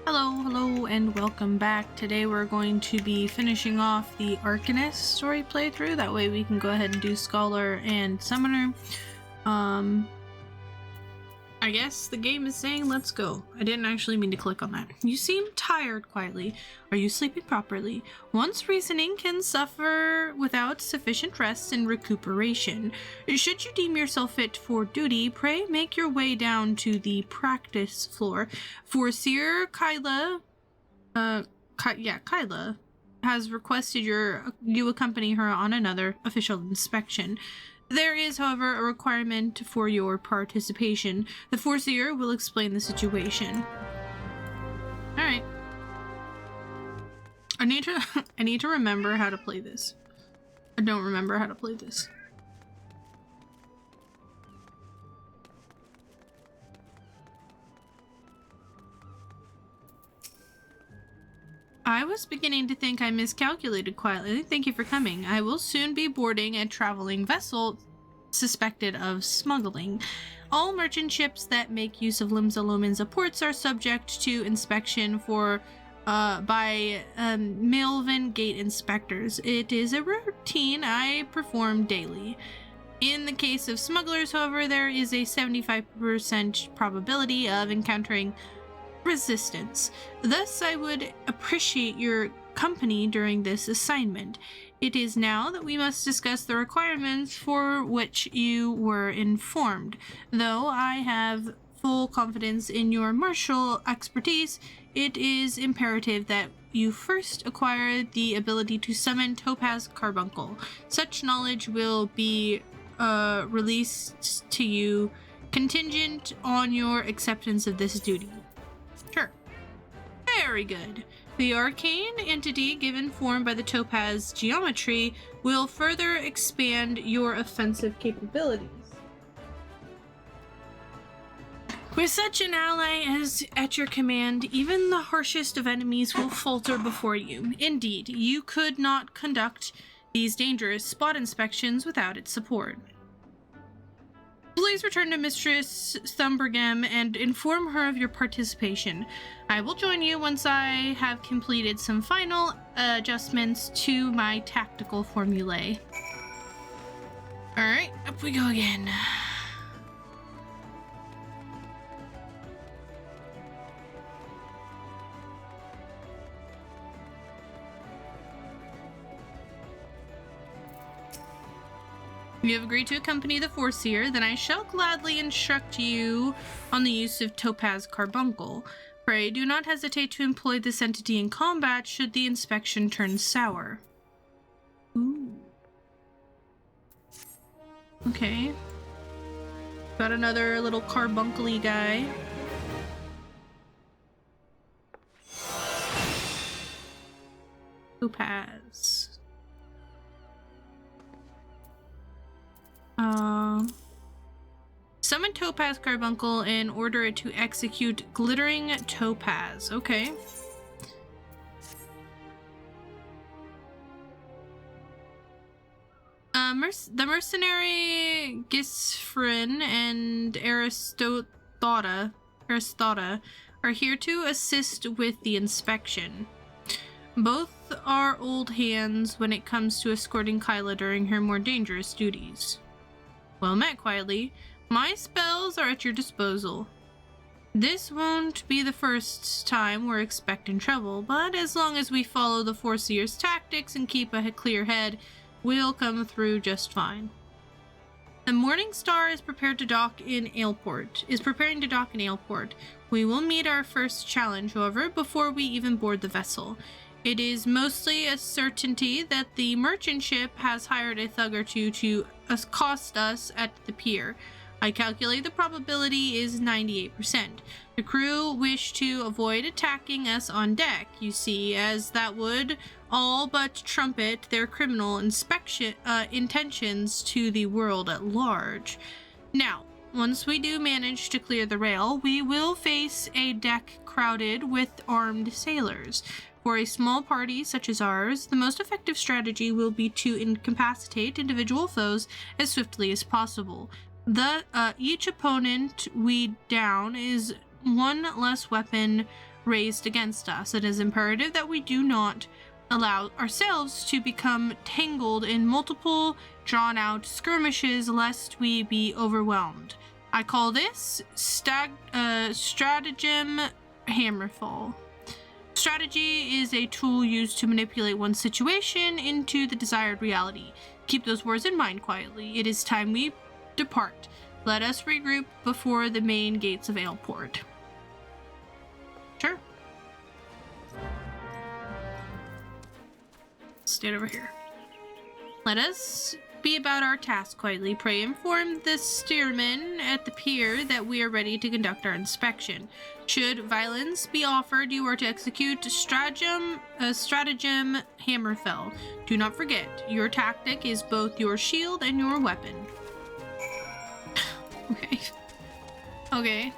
Hello, and welcome back. Today we're going to be finishing off the Arcanist story playthrough. That way we can go ahead and do Scholar and Summoner. I guess the game is saying let's go. I didn't actually mean to click on that. You seem tired quietly. Are you sleeping properly? One's reasoning can suffer without sufficient rest and recuperation. Should you deem yourself fit for duty, pray make your way down to the practice floor. For Kyla, Kyla has requested you accompany her on another official inspection. There is, however, a requirement for your participation. The Foreseer will explain the situation. Alright. I need to remember how to play this. I don't remember how to play this. I was beginning to think I miscalculated quietly. Thank you for coming. I will soon be boarding a traveling vessel suspected of smuggling. All merchant ships that make use of Limsa Lominsa ports are subject to inspection by Melvin Gate inspectors. It is a routine I perform daily. In the case of smugglers, however, there is a 75% probability of encountering resistance. Thus, I would appreciate your company during this assignment. It is now that we must discuss the requirements for which you were informed. Though I have full confidence in your martial expertise, it is imperative that you first acquire the ability to summon Topaz Carbuncle. Such knowledge will be released to you contingent on your acceptance of this duty. Sure. Very good. The arcane entity given form by the Topaz geometry will further expand your offensive capabilities. With such an ally as at your command, even the harshest of enemies will falter before you. Indeed, you could not conduct these dangerous spot inspections without its support. Please return to Mistress Thumbergam and inform her of your participation. I will join you once I have completed some final adjustments to my tactical formulae. Alright, up we go again. You have agreed to accompany the Foreseer, then I shall gladly instruct you on the use of Topaz Carbuncle. Pray do not hesitate to employ this entity in combat should the inspection turn sour. Ooh. Okay. Got another little carbuncle-y guy. Topaz. Summon Topaz Carbuncle and order it to execute Glittering Topaz. Okay. The mercenary Gisfrin and Aristotata are here to assist with the inspection. Both are old hands when it comes to escorting Kyla during her more dangerous duties. Well met, quietly. My spells are at your disposal. This won't be the first time we're expecting trouble, but as long as we follow the Foreseer's tactics and keep a clear head, we'll come through just fine. The Morning Star is preparing to dock in Aleport. We will meet our first challenge, however, before we even board the vessel. It is mostly a certainty that the merchant ship has hired a thug or two to accost us at the pier. I calculate the probability is 98%. The crew wish to avoid attacking us on deck, you see, as that would all but trumpet their criminal intentions to the world at large. Now, once we do manage to clear the rail, we will face a deck crowded with armed sailors. For a small party such as ours, the most effective strategy will be to incapacitate individual foes as swiftly as possible. Each opponent we down is one less weapon raised against us. It is imperative that we do not allow ourselves to become tangled in multiple drawn-out skirmishes lest we be overwhelmed. I call this stratagem hammerfall. Strategy is a tool used to manipulate one's situation into the desired reality. Keep those words in mind quietly. It is time we depart. Let us regroup before the main gates of Aleport. Sure. Stand over here. Let us be about our task quietly. Pray inform the steersman at the pier that we are ready to conduct our inspection. Should violence be offered, you are to execute stratagem hammerfell. Do not forget, your tactic is both your shield and your weapon. Okay. Okay.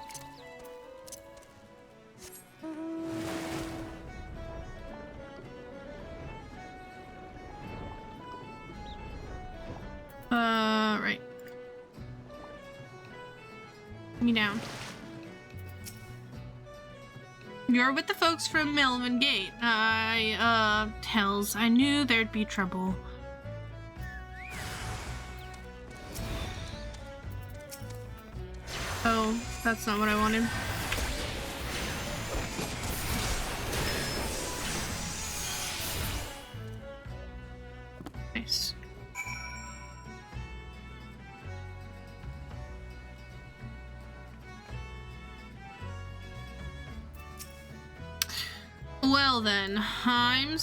Right. Put me down. You're with the folks from Melvin Gate. Hells, I knew there'd be trouble. Oh, that's not what I wanted. Nice. Well then, I'm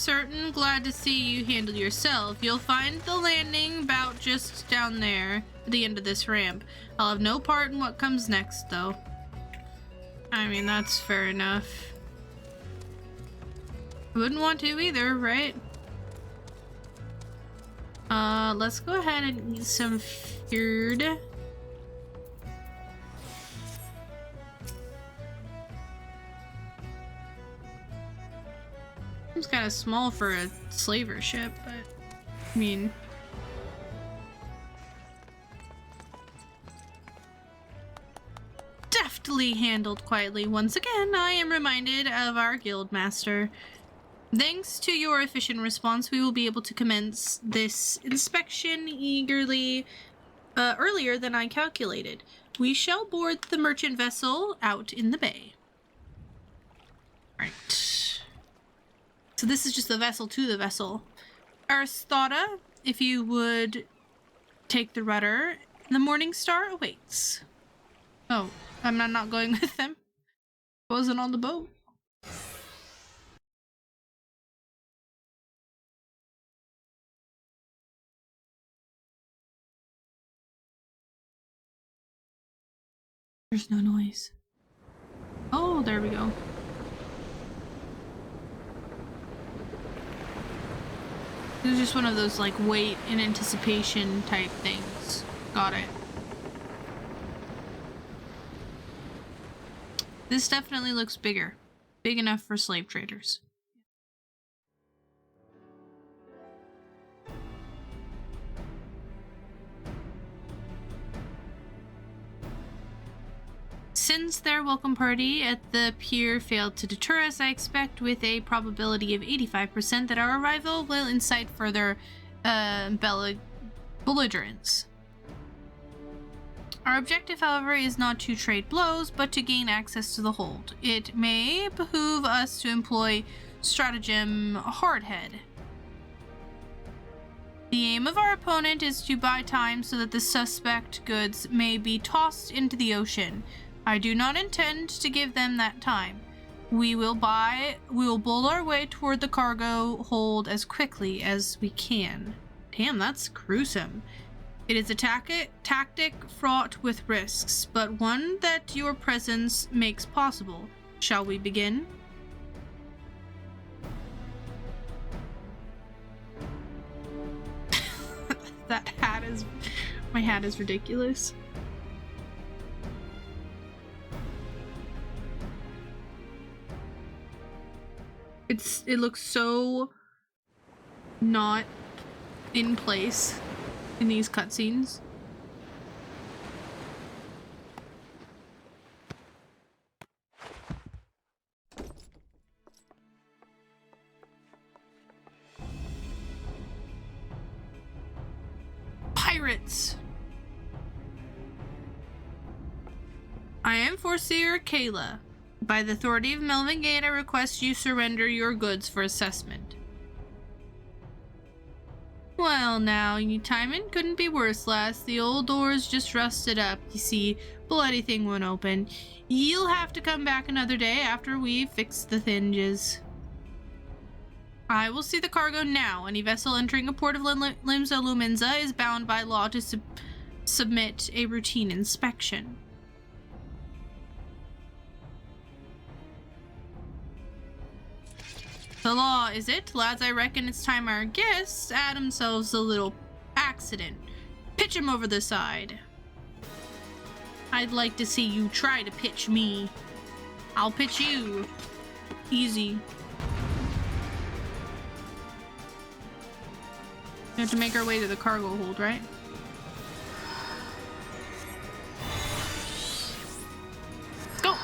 glad to see you handle yourself. You'll find the landing about just down there at the end of this ramp. I'll have no part in what comes next, though. I mean, that's fair enough. Wouldn't want to either, right? Let's go ahead and eat some food. Seems kind of small for a slaver ship, but I mean, deftly handled quietly. Once again, I am reminded of our guild master. Thanks to your efficient response, we will be able to commence this inspection earlier than I calculated. We shall board the merchant vessel out in the bay. Right. So this is just the vessel to the vessel. Aristota, if you would take the rudder, the Morning Star awaits. Oh, I'm not going with them. I wasn't on the boat. There's no noise. Oh, there we go. This is just one of those, like, wait in anticipation type things. Got it. This definitely looks bigger. Big enough for slave traders. Since their welcome party at the pier failed to deter us, I expect with a probability of 85% that our arrival will incite further belligerence. Our objective, however, is not to trade blows, but to gain access to the hold. It may behoove us to employ stratagem hardhead. The aim of our opponent is to buy time so that the suspect goods may be tossed into the ocean. I do not intend to give them that time. We will bowl our way toward the cargo hold as quickly as we can. Damn, that's gruesome. It is a tactic fraught with risks, but one that your presence makes possible. Shall we begin? My hat is ridiculous. It looks so not in place in these cutscenes. pirates. I am Foreseer Kayla. By the authority of Melvin Gate, I request you surrender your goods for assessment. Well now, you timing couldn't be worse, lass. The old door's just rusted up. You see, bloody thing won't open. You'll have to come back another day after we've fixed the hinges. I will see the cargo now. Any vessel entering a port of Limsa Lumenza is bound by law to submit a routine inspection. The law, is it? Lads, I reckon it's time our guests had themselves a little accident. Pitch him over the side. I'd like to see you try to pitch me. I'll pitch you. Easy. We have to make our way to the cargo hold, right? Go!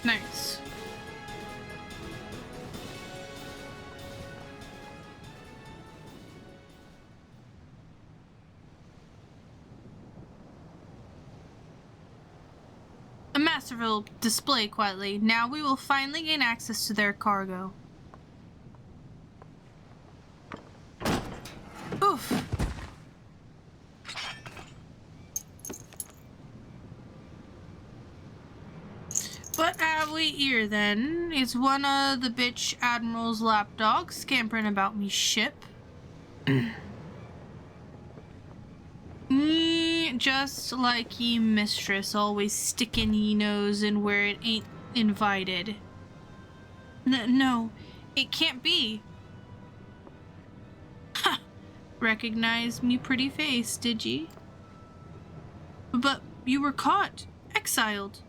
Nice. A masterful display quietly. Now we will finally gain access to their cargo. Oof. What have we here then? Is one of the bitch Admiral's lapdogs scampering about me ship? Just like ye mistress, always sticking ye nose in where it ain't invited. No, it can't be. Ha! Recognized me pretty face, did ye? But you were caught, exiled.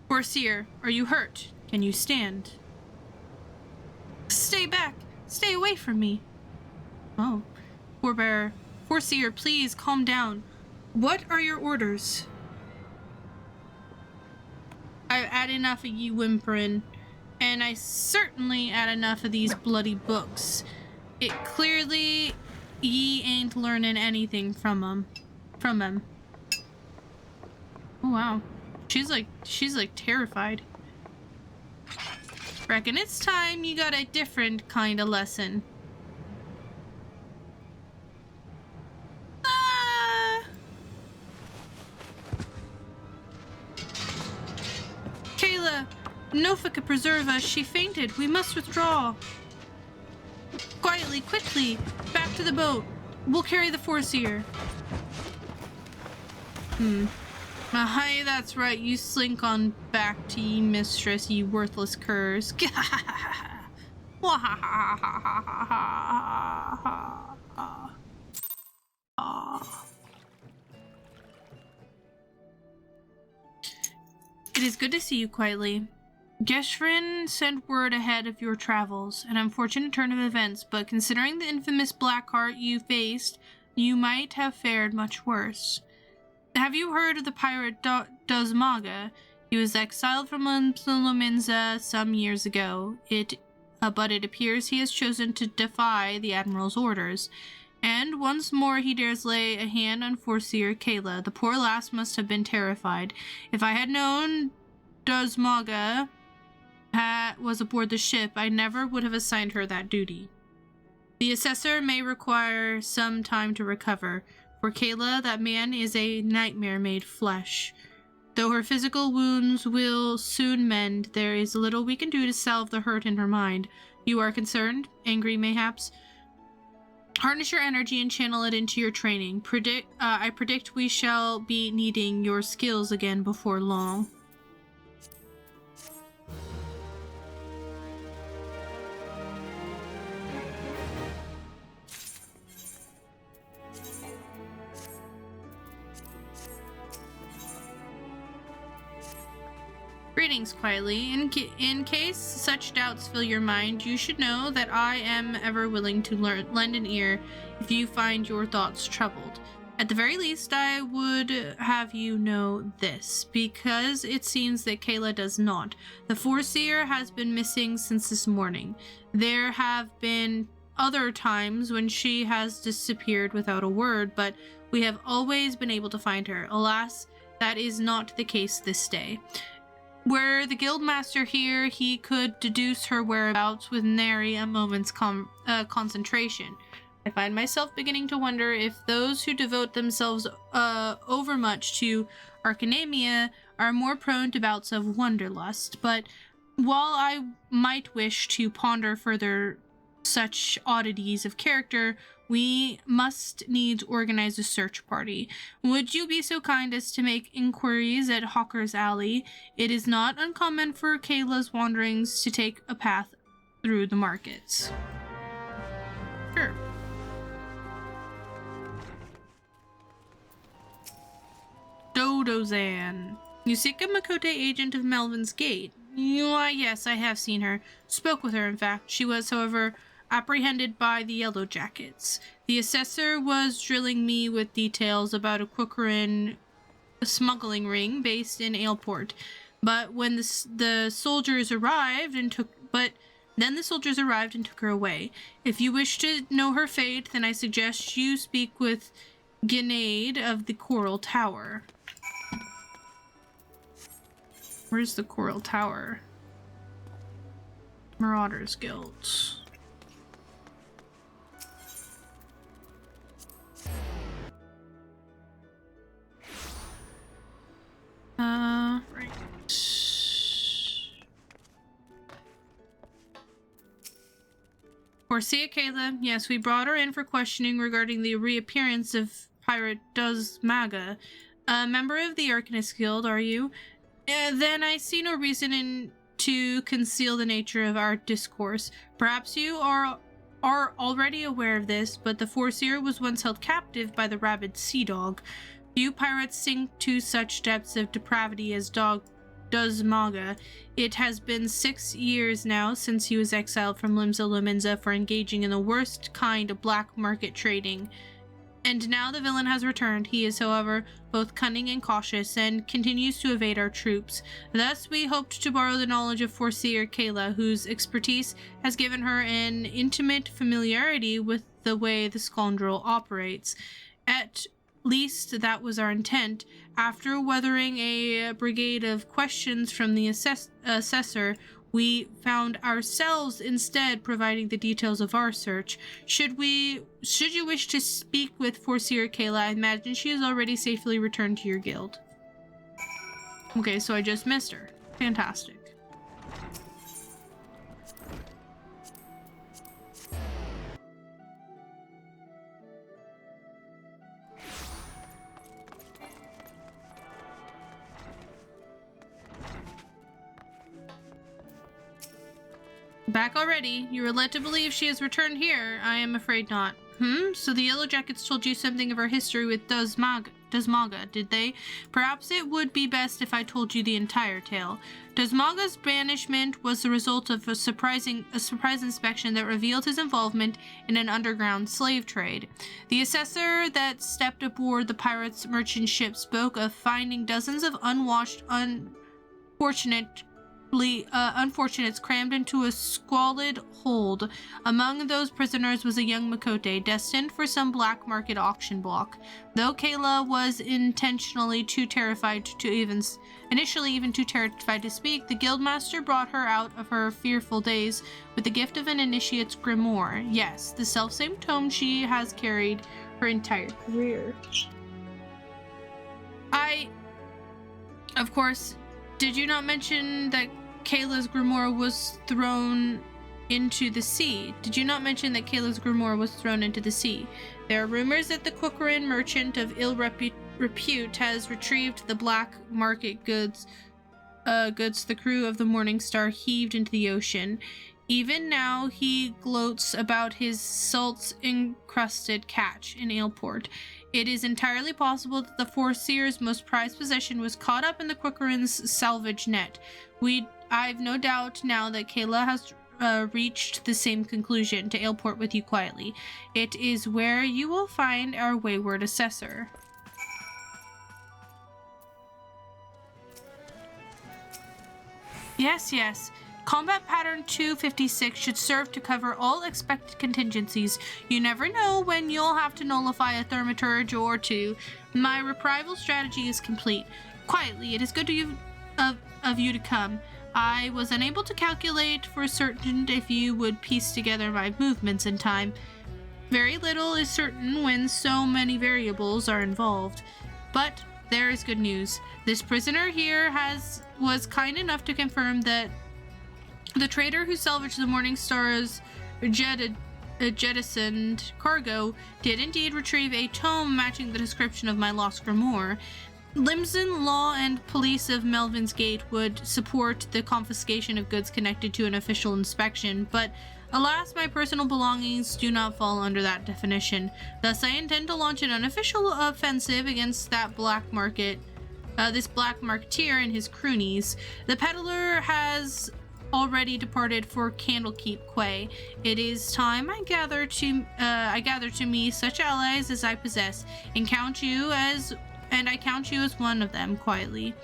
Foreseer, are you hurt? Can you stand? Stay back! Stay away from me! Oh. Forebearer. Foreseer, please calm down. What are your orders? I've had enough of you whimpering, and I certainly had enough of these bloody books. It clearly ye ain't learning anything from 'em. Oh wow. She's like terrified. Reckon it's time you got a different kind of lesson. Ah! Kayla, Nofa could preserve us. She fainted. We must withdraw. Quietly, quickly. Back to the boat. We'll carry the Foreseer. Aye, that's right. You slink on back to ye mistress, ye worthless curs. It is good to see you quietly. Geshrin sent word ahead of your travels, an unfortunate turn of events, but considering the infamous black heart you faced, you might have fared much worse. Have you heard of the pirate Dozmaga? He was exiled from Lominza some years ago. But it appears he has chosen to defy the Admiral's orders. And once more he dares lay a hand on Foreseer Kayla. The poor lass must have been terrified. If I had known Dozmaga was aboard the ship, I never would have assigned her that duty. The assessor may require some time to recover. For Kayla, that man is a nightmare made flesh. Though her physical wounds will soon mend, there is little we can do to salve the hurt in her mind. You are concerned? Angry, mayhaps? Harness your energy and channel it into your training. I predict we shall be needing your skills again before long. Greetings, quietly. In case such doubts fill your mind, you should know that I am ever willing to lend an ear if you find your thoughts troubled. At the very least, I would have you know this, because it seems that Kayla does not. The Foreseer has been missing since this morning. There have been other times when she has disappeared without a word, but we have always been able to find her. Alas, that is not the case this day. Were the guildmaster here, he could deduce her whereabouts with nary a moment's concentration. I find myself beginning to wonder if those who devote themselves overmuch to Arcanamia are more prone to bouts of wanderlust. But while I might wish to ponder further such oddities of character, we must needs organize a search party. Would you be so kind as to make inquiries at Hawker's Alley? It is not uncommon for Kayla's wanderings to take a path through the markets. Sure. Dodozan. Yusika Makote, agent of Melvin's Gate. Why, yes, I have seen her. Spoke with her, in fact. She was, however, apprehended by the Yellow Jackets. The assessor was drilling me with details about a Quickerin smuggling ring based in Aleport. But when the soldiers arrived and took her away. If you wish to know her fate, then I suggest you speak with Grenade of the Coral Tower. Where's the Coral Tower? Marauders Guild. Right. Foreseer Kayla, yes, we brought her in for questioning regarding the reappearance of Pirate Dozmaga. A member of the Arcanist Guild, are you? Then I see no reason to conceal the nature of our discourse. Perhaps you are already aware of this, but the Foreseer was once held captive by the rabid sea dog. Few pirates sink to such depths of depravity as Dozmaga. It has been 6 years now since he was exiled from Lominza for engaging in the worst kind of black market trading. And now the villain has returned. He is, however, both cunning and cautious, and continues to evade our troops. Thus, we hoped to borrow the knowledge of Foreseer Kayla, whose expertise has given her an intimate familiarity with the way the scoundrel operates. At least that was our intent. After weathering a brigade of questions from the assessor, we found ourselves instead providing the details of our search. Should you wish to speak with Foreseer Kayla, I imagine she has already safely returned to your guild. Okay, so I just missed her. Fantastic. Back already? You are led to believe she has returned here. I am afraid not. So the Yellow Jackets told you something of our history with Dazmaga, did they? Perhaps it would be best if I told you the entire tale. Dazmaga's banishment was the result of a surprise inspection that revealed his involvement in an underground slave trade. The assessor that stepped aboard the pirates' merchant ship spoke of finding dozens of unfortunates crammed into a squalid hold. Among those prisoners was a young Makote, destined for some black market auction block. Though Kayla was initially too terrified to speak, the guildmaster brought her out of her fearful daze with the gift of an initiate's grimoire. Yes, the selfsame tome she has carried her entire career. Of course, did you not mention that Kayla's grimoire was thrown into the sea? There are rumors that the Quickerin merchant of ill repute has retrieved the black market goods the crew of the Morning Star heaved into the ocean. Even now, he gloats about his salt-encrusted catch in Aleport. It is entirely possible that the Foreseer's most prized possession was caught up in the Quickerin's salvage net. I've no doubt now that Kayla has reached the same conclusion, to Aleport with you quietly. It is where you will find our wayward assessor. Yes. Combat Pattern 256 should serve to cover all expected contingencies. You never know when you'll have to nullify a thaumaturge or two. My reprisal strategy is complete. Quietly, it is good of you to come. I was unable to calculate for certain if you would piece together my movements in time. Very little is certain when so many variables are involved. But there is good news. This prisoner here was kind enough to confirm that the trader who salvaged the Morning Star's jettisoned cargo did indeed retrieve a tome matching the description of my lost grimoire. Limson Law and Police of Melvin's Gate would support the confiscation of goods connected to an official inspection, but alas, my personal belongings do not fall under that definition. Thus, I intend to launch an unofficial offensive against that this black marketeer and his croonies. The peddler has already departed for Candlekeep Quay. It is time I gather to me such allies as I possess, and I count you as one of them quietly.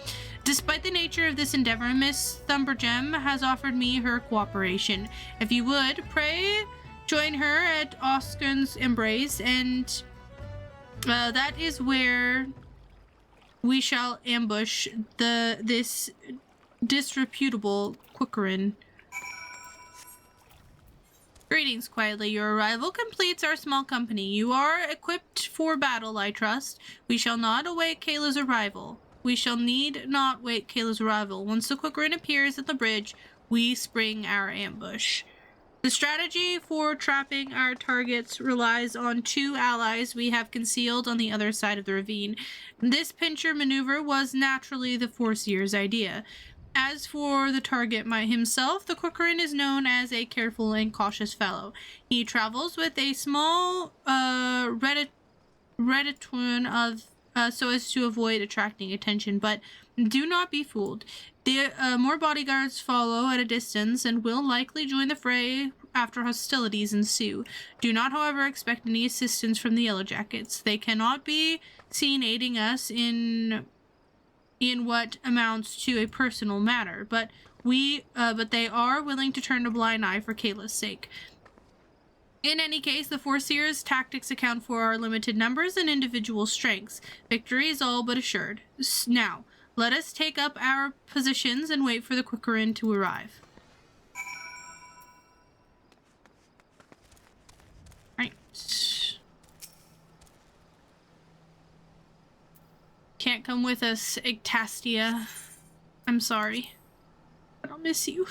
Despite the nature of this endeavor, Miss Thumbergem has offered me her cooperation. If you would, pray join her at Oscar's Embrace, and that is where we shall ambush this disreputable Quickerin. Greetings, quietly. Your arrival completes our small company. You are equipped for battle, I trust. We shall not await Kayla's arrival. Once the Quickerin appears at the bridge, we spring our ambush. The strategy for trapping our targets relies on two allies we have concealed on the other side of the ravine. This pincher maneuver was naturally the Foreseer's idea. As for the target himself, the Quickerin is known as a careful and cautious fellow. He travels with a small retinue so as to avoid attracting attention, but do not be fooled. More bodyguards follow at a distance and will likely join the fray after hostilities ensue. Do not, however, expect any assistance from the Yellow Jackets. They cannot be seen aiding us in what amounts to a personal matter, but they are willing to turn a blind eye for Kayla's sake. In any case, the Foreseer's tactics account for our limited numbers and individual strengths. Victory is all but assured. Now, let us take up our positions and wait for the Quickerin to arrive. Right. Can't come with us, Ictastia. I'm sorry, but I'll miss you.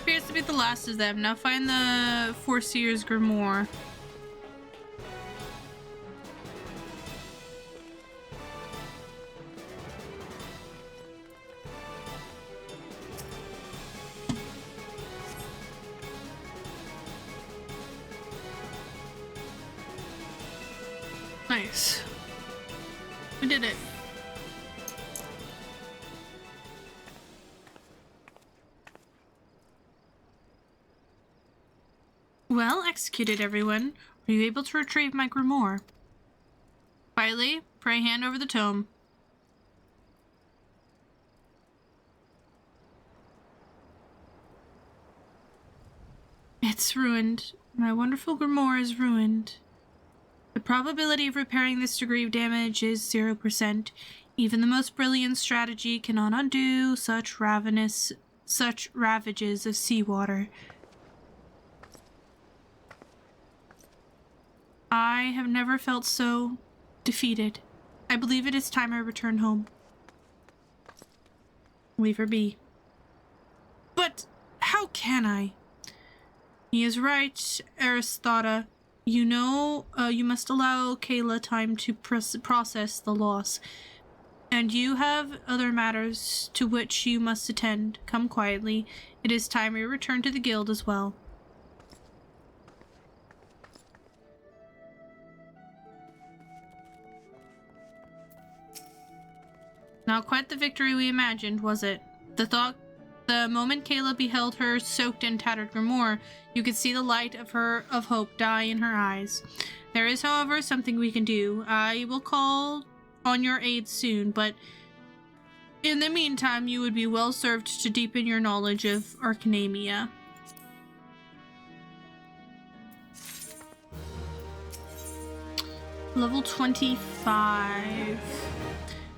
appears to be the last of them. Now find the Foreseer's Grimoire. Nice. We did it. Well executed, everyone. Were you able to retrieve my grimoire? Quietly, pray hand over the tome. It's ruined. My wonderful grimoire is ruined. The probability of repairing this degree of damage is 0%. Even the most brilliant strategy cannot undo such ravages of seawater. I have never felt so defeated. I believe it is time I return home. Leave her be. But how can I? He is right, Aristota. You know, you must allow Kayla time to process the loss. And you have other matters to which you must attend. Come quietly. It is time we return to the guild as well. Not quite the victory we imagined, was it? The moment Kayla beheld her soaked and tattered grimoire, you could see the light of hope die in her eyes. There is, however, something we can do. I will call on your aid soon, but in the meantime, you would be well served to deepen your knowledge of Arcanamia. Level 25.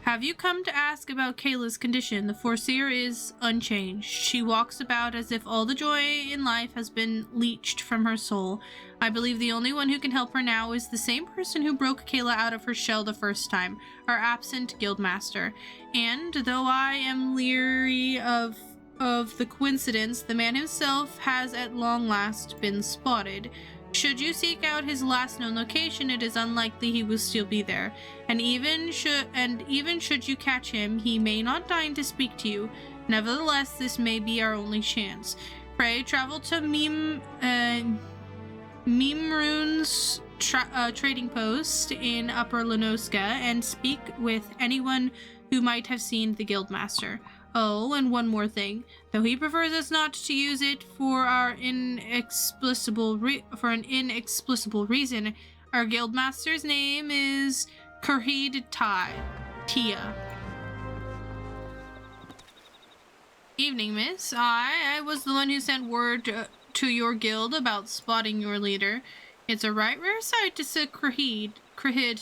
Have you come to ask about Kayla's condition? The Foreseer is unchanged. She walks about as if all the joy in life has been leached from her soul. I believe the only one who can help her now is the same person who broke Kayla out of her shell the first time, our absent guildmaster. And though I am leery of the coincidence, the man himself has at long last been spotted. Should you seek out his last known location, it is unlikely he will still be there. And even should you catch him, he may not deign to speak to you. Nevertheless, this may be our only chance. Pray travel to Mimrune's trading post in Upper Lenoska and speak with anyone who might have seen the guildmaster. Oh, and one more thing. Though he prefers us not to use it for an inexplicable reason, our guildmaster's name is Kurhid Tia. Evening, miss. I was the one who sent word to your guild about spotting your leader. It's a right rare sight to see Kurhid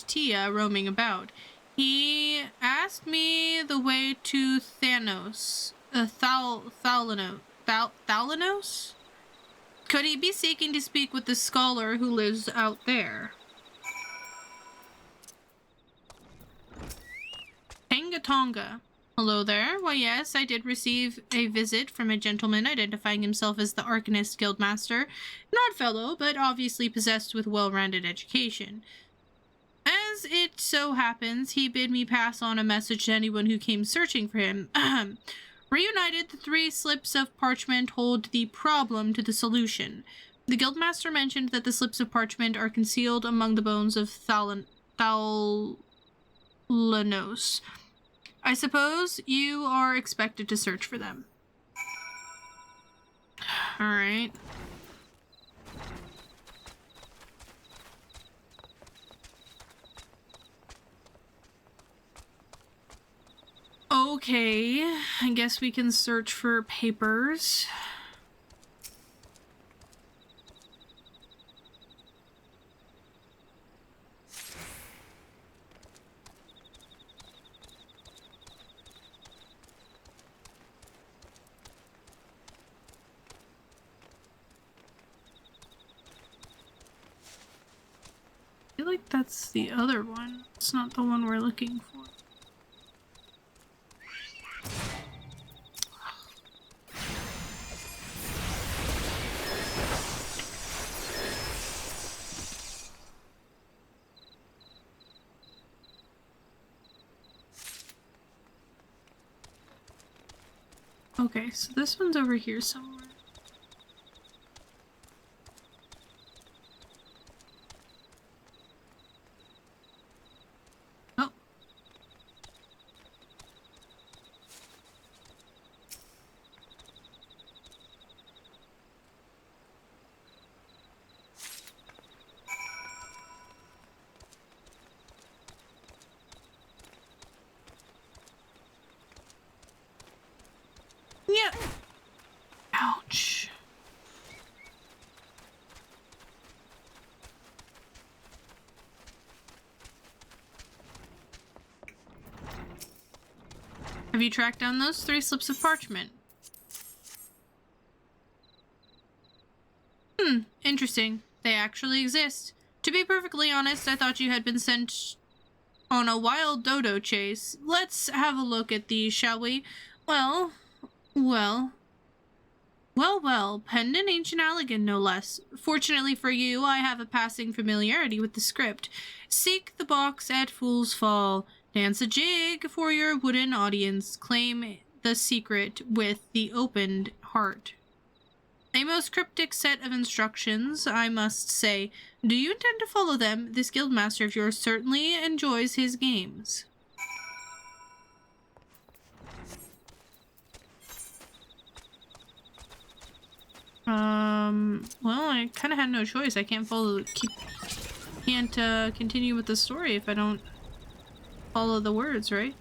Tia roaming about. He asked me the way to Thalanos. Thalanos? Could he be seeking to speak with the scholar who lives out there? Tangatonga. Hello there. Why, yes, I did receive a visit from a gentleman identifying himself as the Arcanist Guildmaster. An odd fellow, but obviously possessed with well-rounded education. As it so happens, he bid me pass on a message to anyone who came searching for him. Reunited, the 3 slips of parchment hold the problem to the solution. The guildmaster mentioned that the slips of parchment are concealed among the bones of Thalanos. I suppose you are expected to search for them. Alright. Okay, I guess we can search for papers. I feel like that's the other one. It's not the one we're looking for. Okay, so this one's over here somewhere. Oh. Yeah. Ouch. Have you tracked down those 3 slips of parchment? Interesting. They actually exist. To be perfectly honest, I thought you had been sent on a wild dodo chase. Let's have a look at these, shall we? Well, well. Well, penned in ancient Allegan, no less. Fortunately for you, I have a passing familiarity with the script. Seek the box at Fool's Fall. Dance a jig for your wooden audience. Claim the secret with the opened heart. A most cryptic set of instructions, I must say. Do you intend to follow them? This guildmaster of yours certainly enjoys his games. Well, I kind of had no choice. I can't continue with the story if I don't follow the words, right?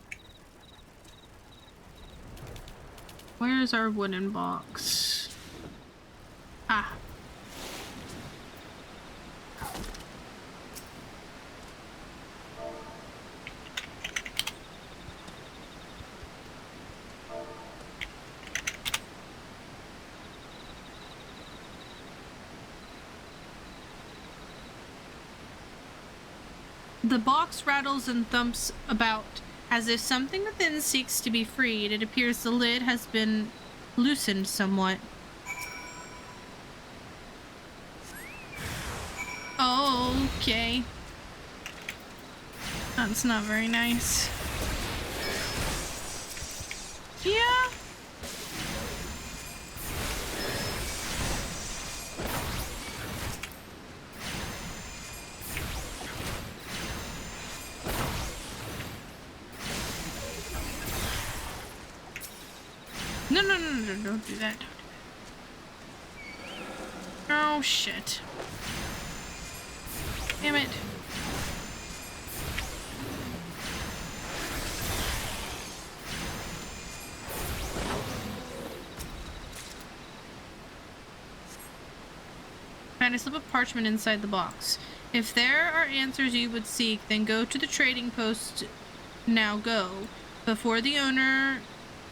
Where's our wooden box? Ah. The box rattles and thumps about as if something within seeks to be freed. It appears the lid has been loosened somewhat. Oh, okay. That's not very nice. Yeah. No, don't do that. Oh, shit. Damn it. Find a slip of parchment inside the box. If there are answers you would seek, then go to the trading post. Now go. Before the owner,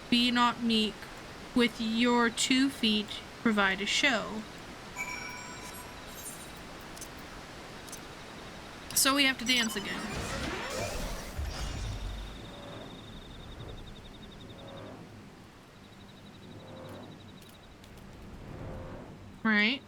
be not meek. With your 2 feet, provide a show. So we have to dance again. Right.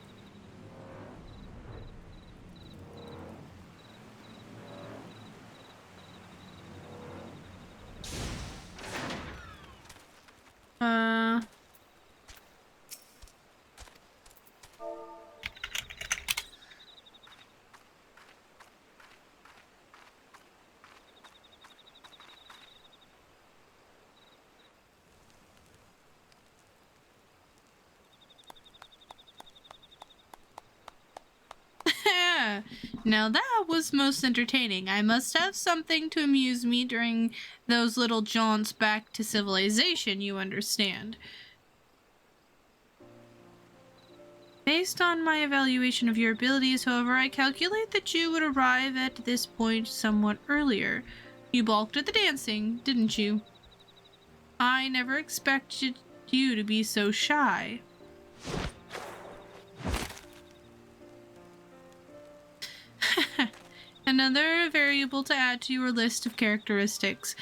Now that was most entertaining. I must have something to amuse me during those little jaunts back to civilization, you understand. Based on my evaluation of your abilities, however, I calculate that you would arrive at this point somewhat earlier. You balked at the dancing, didn't you? I never expected you to be so shy. Another variable to add to your list of characteristics.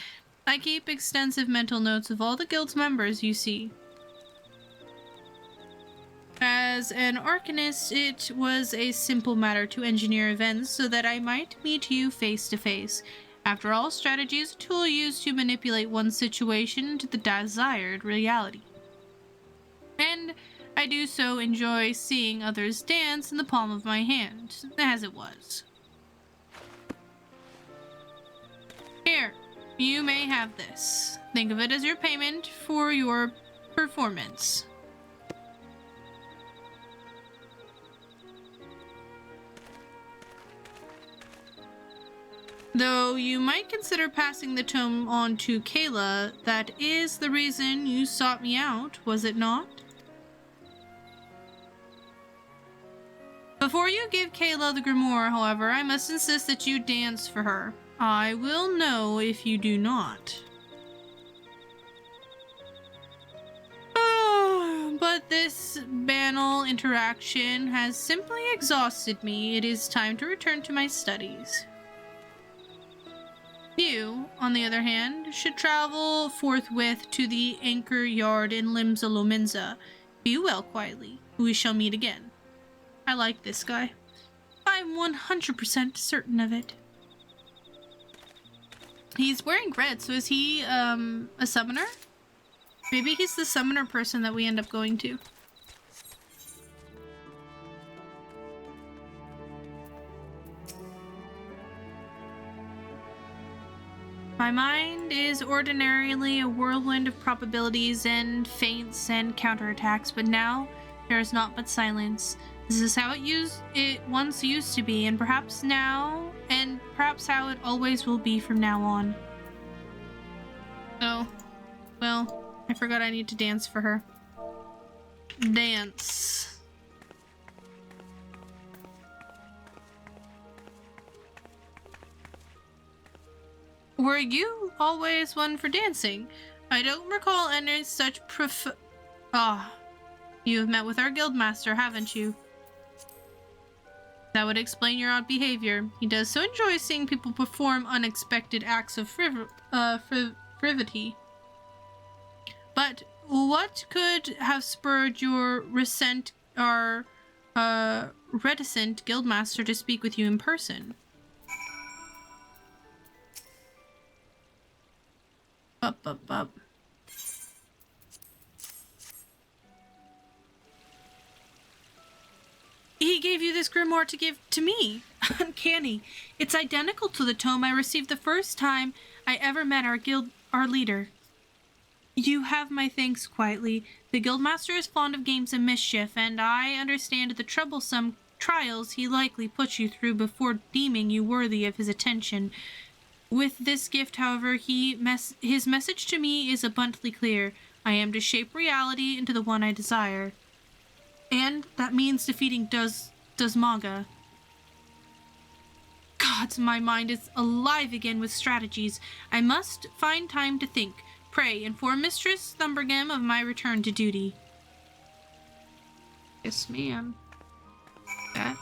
I keep extensive mental notes of all the guild's members, you see. As an Arcanist, it was a simple matter to engineer events so that I might meet you face to face. After all, strategy is a tool used to manipulate one situation into the desired reality. And I do so enjoy seeing others dance in the palm of my hand, as it was. Here, you may have this. Think of it as your payment for your performance. Though you might consider passing the tome on to Kayla, that is the reason you sought me out, was it not? Before you give Kayla the grimoire, however, I must insist that you dance for her. I will know if you do not. But this banal interaction has simply exhausted me. It is time to return to my studies. You, on the other hand, should travel forthwith to the anchor yard in Limsa Lominsa. Be well quietly. We shall meet again. I like this guy. I'm 100% certain of it. He's wearing red, so is he, a summoner? Maybe he's the summoner person that we end up going to. My mind is ordinarily a whirlwind of probabilities and feints and counterattacks, but now there is naught but silence. This is how it once used to be, and perhaps now, and perhaps how it always will be from now on. Oh, well, I forgot I need to dance for her. Dance. Were you always one for dancing? I don't recall any such you have met with our guildmaster, haven't you? That would explain your odd behavior. He does so enjoy seeing people perform unexpected acts of frivolity. But what could have spurred your reticent guildmaster to speak with you in person? Up. He gave you this grimoire to give to me. Uncanny. It's identical to the tome I received the first time I ever met our leader. You have my thanks quietly. The guildmaster is fond of games and mischief, and I understand the troublesome trials he likely put you through before deeming you worthy of his attention. With this gift, however, his message to me is abundantly clear. I am to shape reality into the one I desire. And that means defeating Dusmaga. God, my mind is alive again with strategies. I must find time to think. Pray, inform Mistress Thumbergam of my return to duty. Yes, ma'am. That.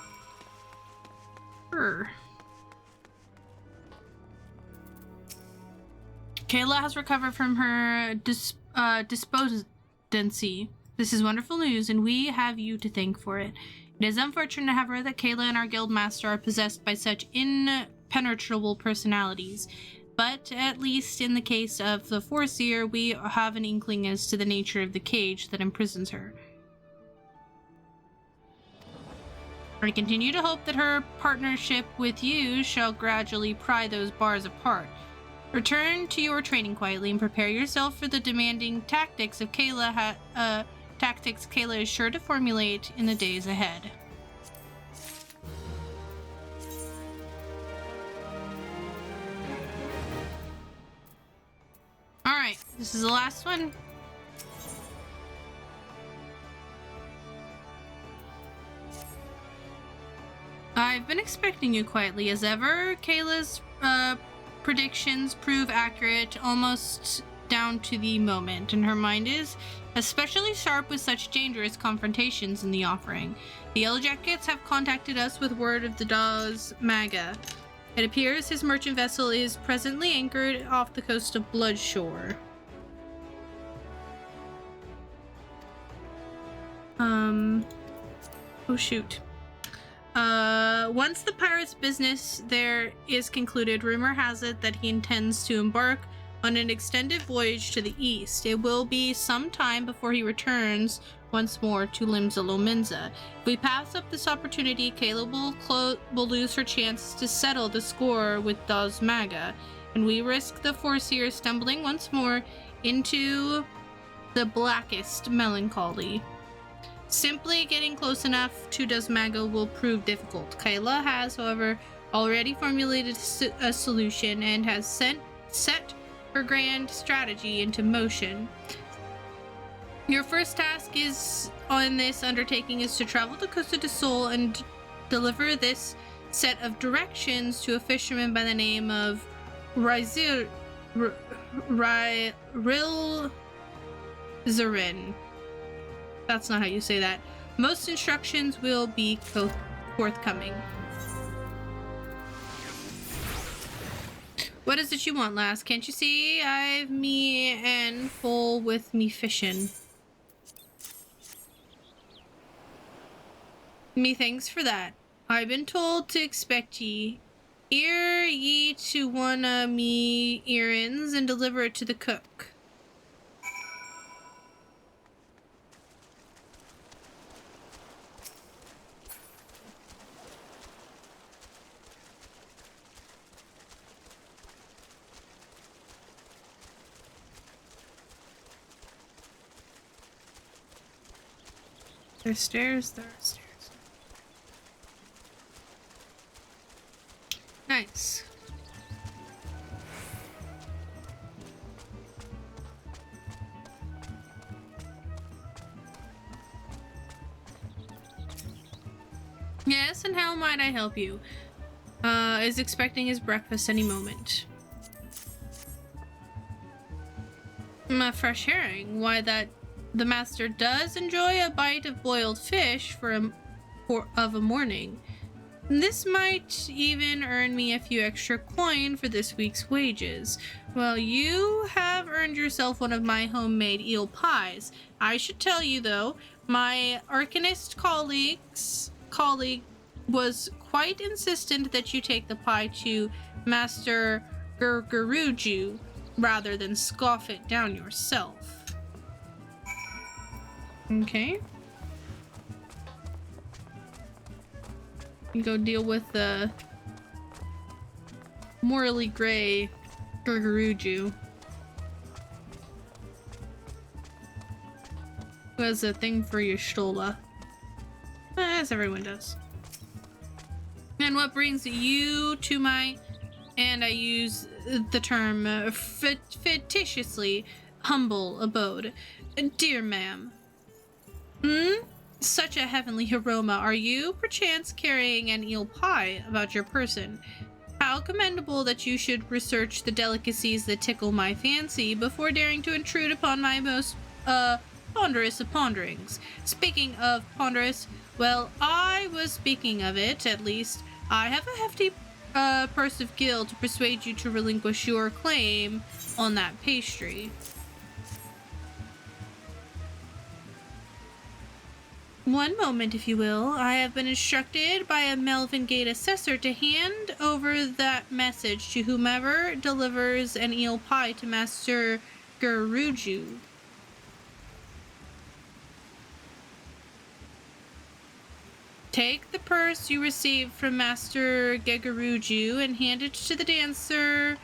Kayla has recovered from her despondency. This is wonderful news, and we have you to thank for it. It is unfortunate, however, that Kayla and our guildmaster are possessed by such impenetrable personalities. But at least in the case of the Foreseer, we have an inkling as to the nature of the cage that imprisons her. I continue to hope that her partnership with you shall gradually pry those bars apart. Return to your training quietly and prepare yourself for the demanding tactics Kayla is sure to formulate in the days ahead. Alright, this is the last one. I've been expecting you quietly as ever. Kayla's predictions prove accurate almost down to the moment, and her mind is especially sharp with such dangerous confrontations in the offering. The Yellow Jackets have contacted us with word of the Dusmaga. It appears his merchant vessel is presently anchored off the coast of Bloodshore. Oh shoot. Once the pirate's business there is concluded, rumor has it that he intends to embark on an extended voyage to the east. It will be some time before he returns once more to Limsa Lominsa. If we pass up this opportunity, Kayla will lose her chance to settle the score with Dozmaga, and we risk the Foreseer stumbling once more into the blackest melancholy. Simply getting close enough to Dozmaga will prove difficult. Kayla has, however, already formulated a solution and has set her grand strategy into motion. Your first task on this undertaking is to travel to Costa del Sol and deliver this set of directions to a fisherman by the name of Rilzarin. That's not how you say that. Most instructions will be forthcoming. What is it you want, lass? Can't you see I've me and full with me fishing? Me thanks for that. I've been told to expect ye. Ear ye to one o' me errands and deliver it to the cook. There are stairs. Nice. Yes, and how might I help you? Is expecting his breakfast any moment. A fresh herring. Why, that the master does enjoy a bite of boiled fish of a morning. This might even earn me a few extra coin for this week's wages. Well, you have earned yourself one of my homemade eel pies. I should tell you, though, my Arcanist colleague was quite insistent that you take the pie to Master Gurguruju rather than scoff it down yourself. Okay. You go deal with the morally gray Gurguruju, who has a thing for Y'shtola, as everyone does. And what brings you to my, and I use the term fictitiously, humble abode? Dear ma'am. Such a heavenly aroma. Are you, perchance, carrying an eel pie about your person? How commendable that you should research the delicacies that tickle my fancy before daring to intrude upon my most, ponderous of ponderings. Speaking of ponderous, well, I was speaking of it, at least. I have a hefty, purse of gil to persuade you to relinquish your claim on that pastry. One moment, if you will. I have been instructed by a Melvin Gate assessor to hand over that message to whomever delivers an eel pie to Master Gurguruju. Take the purse you received from Master Gurguruju and hand it to the dancer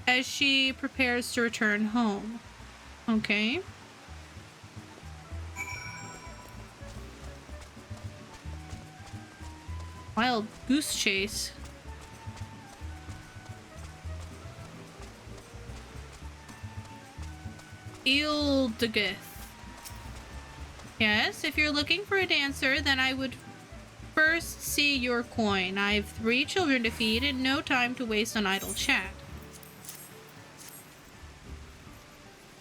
as she prepares to return home. Okay. Wild goose chase. Ildegith. Yes, if you're looking for a dancer, then I would first see your coin. I have 3 children to feed and no time to waste on idle chat.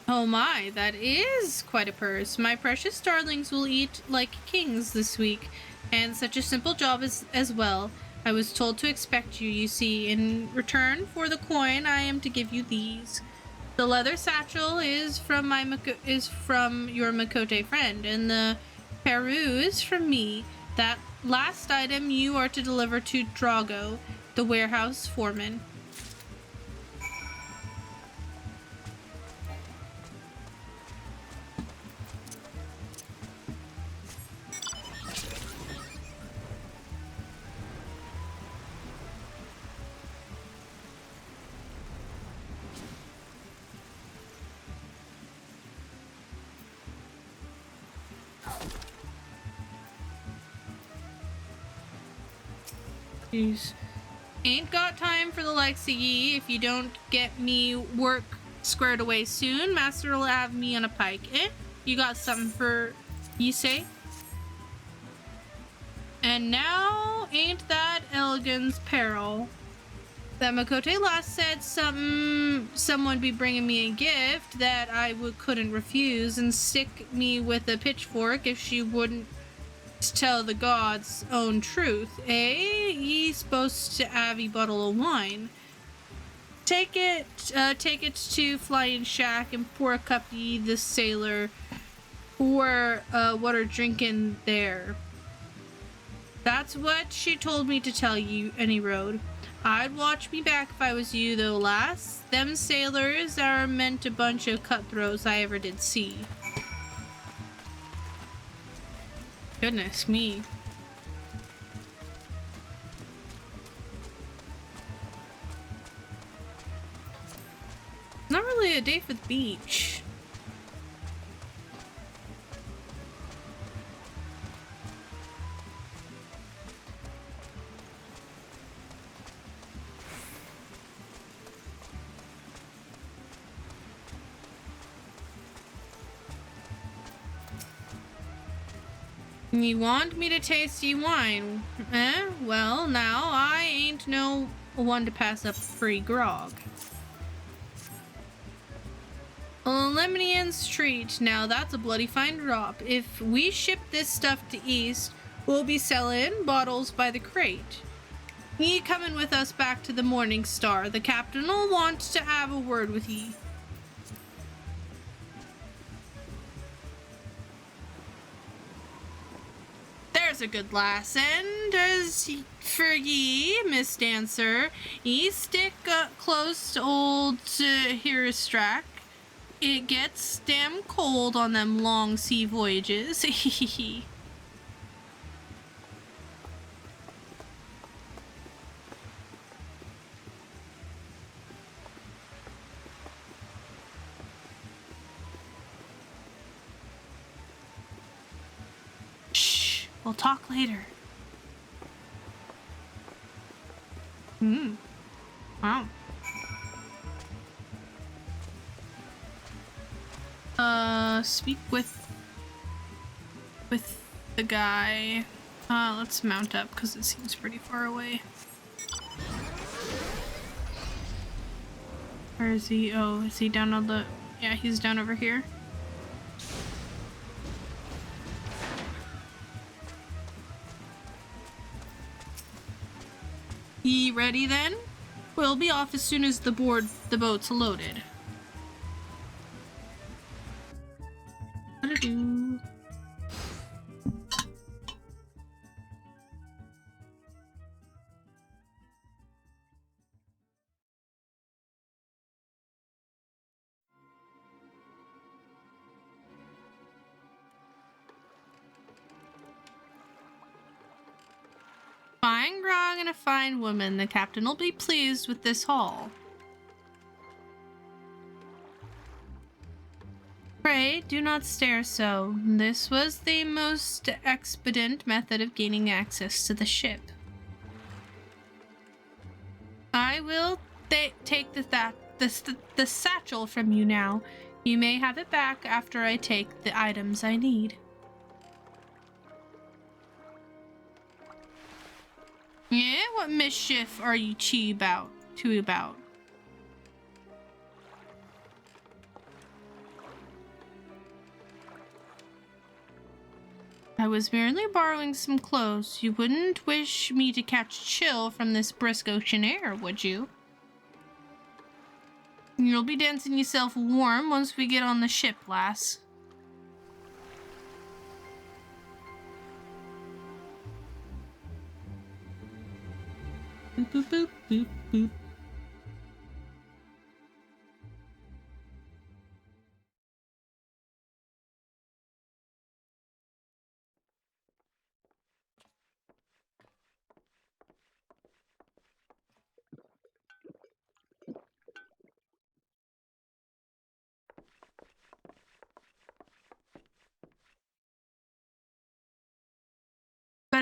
Oh my, that is quite a purse. My precious darlings will eat like kings this week. And such a simple job as well. I was told to expect you, you see. In return for the coin, I am to give you these. The leather satchel is from your Makote friend, and the Peru is from me. That last item you are to deliver to Drago, the warehouse foreman. Jeez. Ain't got time for the likes of ye. If you don't get me work squared away soon, master will have me on a pike. Eh? You got something for ye say? And now ain't that Elgin's peril. That Makote last said someone be bringing me a gift that I couldn't refuse and stick me with a pitchfork if she wouldn't tell the gods' own truth, eh? Ye supposed to have a bottle of wine. Take it to Flying Shack and pour a cup to ye the sailor or what are drinking there. That's what she told me to tell you, any road. I'd watch me back if I was you, though, lass. Them sailors are meant a bunch of cutthroats I ever did see. Goodness me. Not really a day for the beach. You want me to taste ye wine? Eh? Well, now, I ain't no one to pass up free grog. Lemonian's treat. Now that's a bloody fine drop. If we ship this stuff to East, we'll be selling bottles by the crate. Ye coming with us back to the Morning Star. The captain'll want to have a word with ye. There's a good lass, and as for ye, Miss Dancer, ye stick close to old Hirastrack. It gets damn cold on them long sea voyages. Shh, we'll talk later. Wow. Speak with the guy. Let's mount up because it seems pretty far away. Where is he? Oh, is he down on the... Yeah, he's down over here. Ye ready then? We'll be off as soon as the boat's loaded. What-a-do? Fine grog and a fine woman. The captain will be pleased with this haul. Pray, do not stare so. This was the most expedient method of gaining access to the ship. I will take the satchel from you now. You may have it back after I take the items I need. Yeah, what mischief are you two about? I was merely borrowing some clothes. You wouldn't wish me to catch a chill from this brisk ocean air, would you? You'll be dancing yourself warm once we get on the ship, lass. Boop, boop, boop, boop, boop.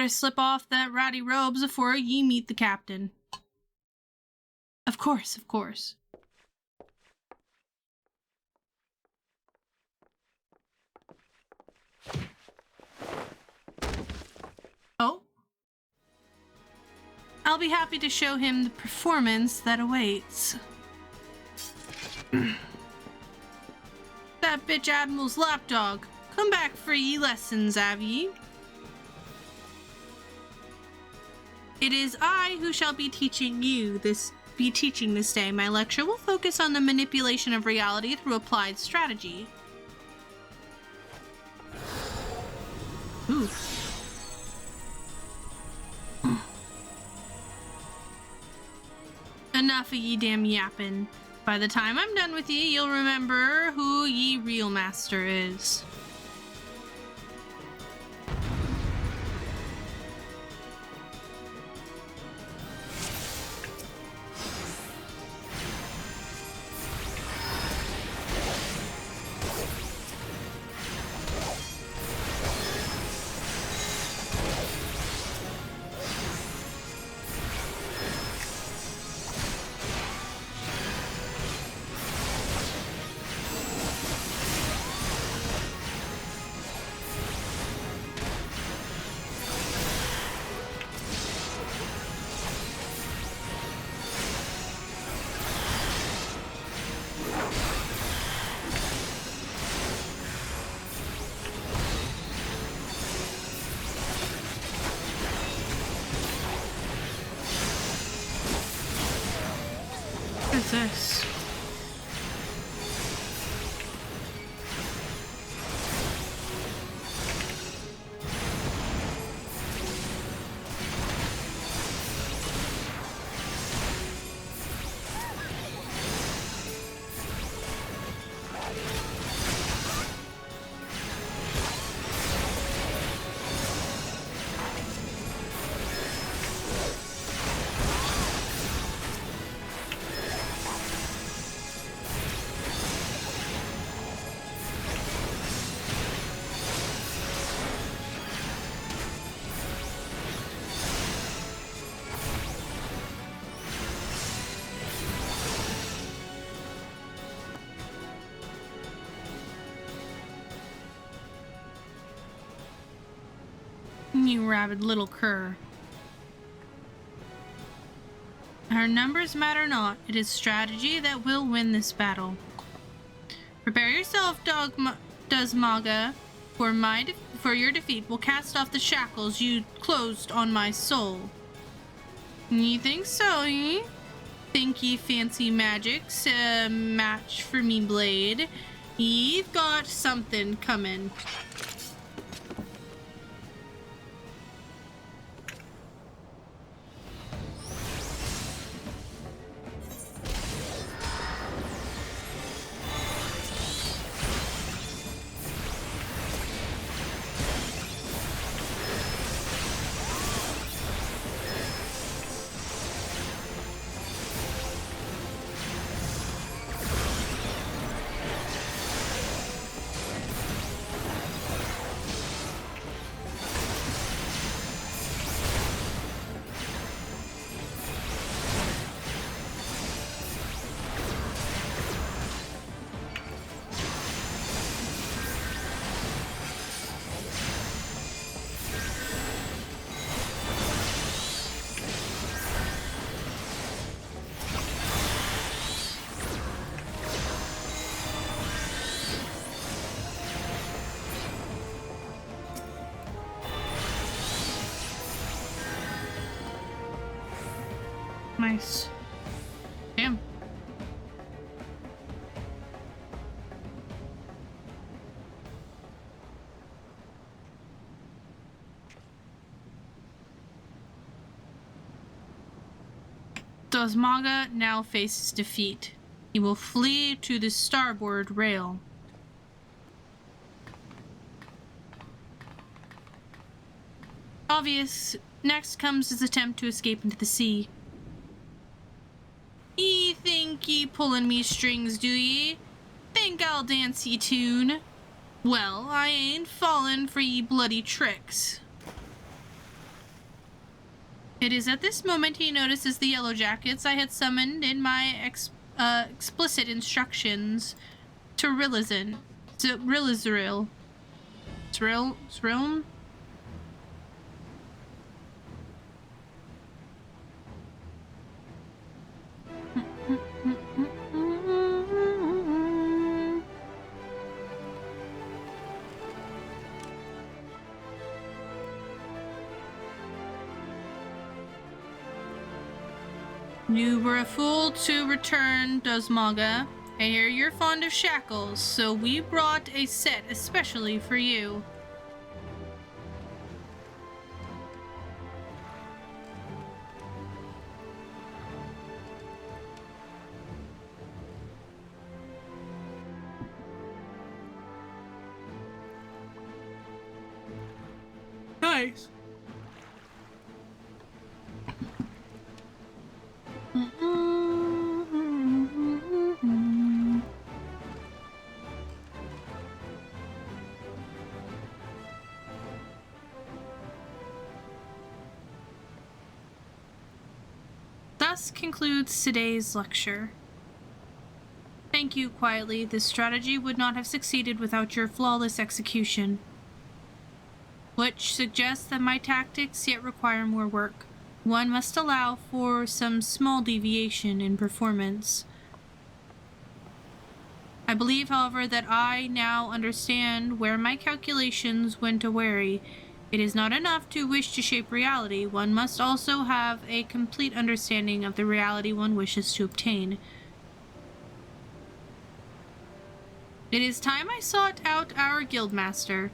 better slip off that ratty robes before ye meet the captain. Of course, of course. Oh? I'll be happy to show him the performance that awaits. That bitch Admiral's lapdog. Come back for ye lessons, have ye? It is I who shall be teaching this day. My lecture will focus on the manipulation of reality through applied strategy. Ooh. Enough of ye damn yappin'. By the time I'm done with ye, you'll remember who ye real master is. This. You rabid little cur. Our numbers matter not. It is strategy that will win this battle. Prepare yourself, Dozmaga, for your defeat will cast off the shackles you closed on my soul. Ye think so, ye? Think ye fancy magic's a match for me blade? Ye've got something coming. Nice. Damn. Dozmaga now faces defeat. He will flee to the starboard rail. Obvious. Next comes his attempt to escape into the sea. Ye think ye pullin' me strings, do ye? Think I'll dance ye tune? Well, I ain't fallin' for ye bloody tricks. It is at this moment he notices the yellow jackets I had summoned in my explicit instructions to Rilizin. Rilizril. Zrilm? You were a fool to return, Dozmaga. I hear you're fond of shackles, so we brought a set especially for you. Nice. Thus concludes today's lecture. Thank you, quietly. This strategy would not have succeeded without your flawless execution, which suggests that my tactics yet require more work. One must allow for some small deviation in performance. I believe, however, that I now understand where my calculations went awry. It is not enough to wish to shape reality. One must also have a complete understanding of the reality one wishes to obtain. It is time I sought out our guildmaster.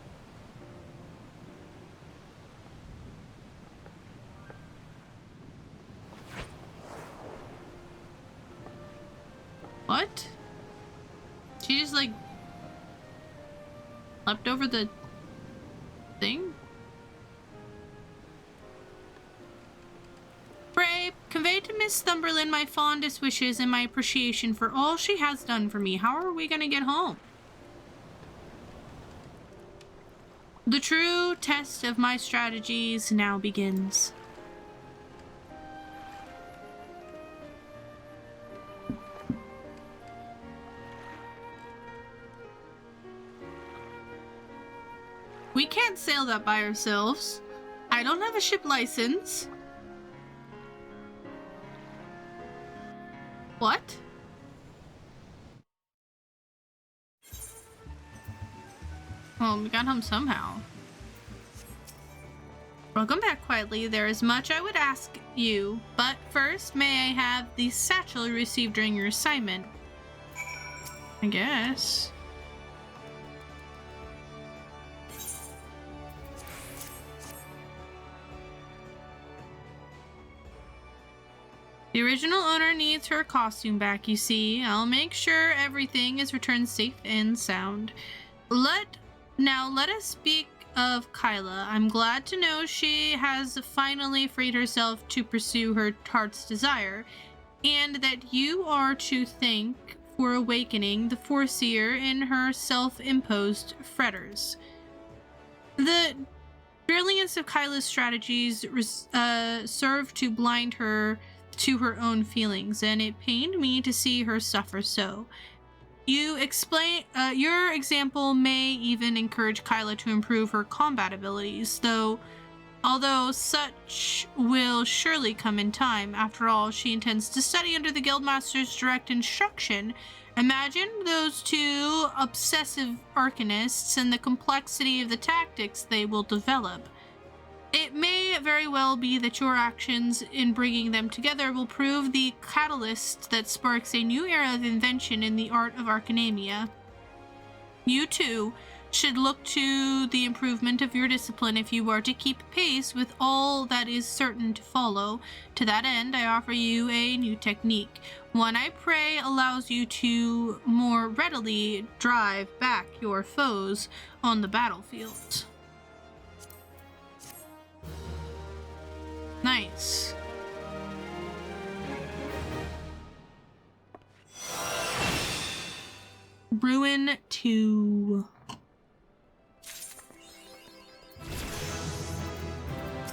What? She just, like, leapt over the thing? Pray, convey to Miss Thumberland my fondest wishes and my appreciation for all she has done for me. How are we gonna get home? The true test of my strategies now begins. We can't sail that by ourselves. I don't have a ship license. What? Well, we got home somehow. Welcome back, quietly. There is much I would ask you, but first, may I have the satchel you received during your assignment? I guess. The original owner needs her costume back, you see. I'll make sure everything is returned safe and sound. Now let us speak of Kyla. I'm glad to know she has finally freed herself to pursue her heart's desire, and that you are to thank for awakening the Foreseer in her self-imposed fetters. The brilliance of Kyla's strategies served to blind her to her own feelings, and it pained me to see her suffer so. Your example may even encourage Kyla to improve her combat abilities, although such will surely come in time. After all, she intends to study under the Guildmaster's direct instruction. Imagine those two obsessive Arcanists and the complexity of the tactics they will develop. It may very well be that your actions in bringing them together will prove the catalyst that sparks a new era of invention in the art of Arcanamia. You, too, should look to the improvement of your discipline if you are to keep pace with all that is certain to follow. To that end, I offer you a new technique. One I pray allows you to more readily drive back your foes on the battlefield. Nice. Ruin 2.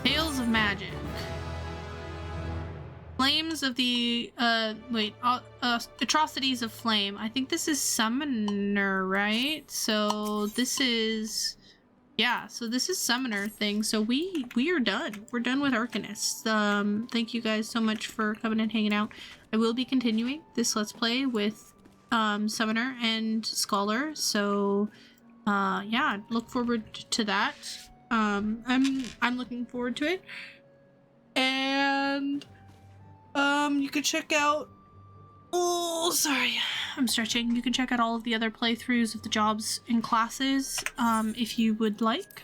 Tales of Magic. Flames of the, Atrocities of Flame. I think this is Summoner, right? So this is, yeah, so this is Summoner thing. So we are done. We're done with Arcanist. Thank you guys so much for coming and hanging out. I will be continuing this Let's Play with, Summoner and Scholar. So, yeah, look forward to that. I'm looking forward to it. And you can check out, oh sorry, I'm stretching. You can check out all of the other playthroughs of the jobs and classes if you would like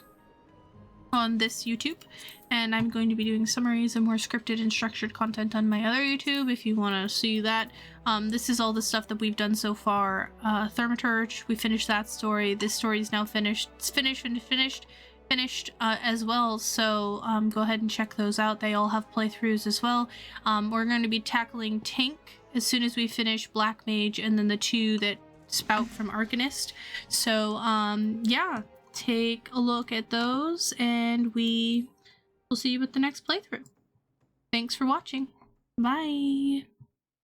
on this YouTube. And I'm going to be doing summaries and more scripted and structured content on my other YouTube if you want to see that. This is all the stuff that we've done so far. Thaumaturge, we finished that story. This story is now finished. It's finished as well, so go ahead and check those out. They all have playthroughs as well. We're going to be tackling Tink as soon as we finish Black Mage and then the 2 that spout from Arcanist. So yeah, take a look at those and we will see you with the next playthrough. Thanks for watching. Bye.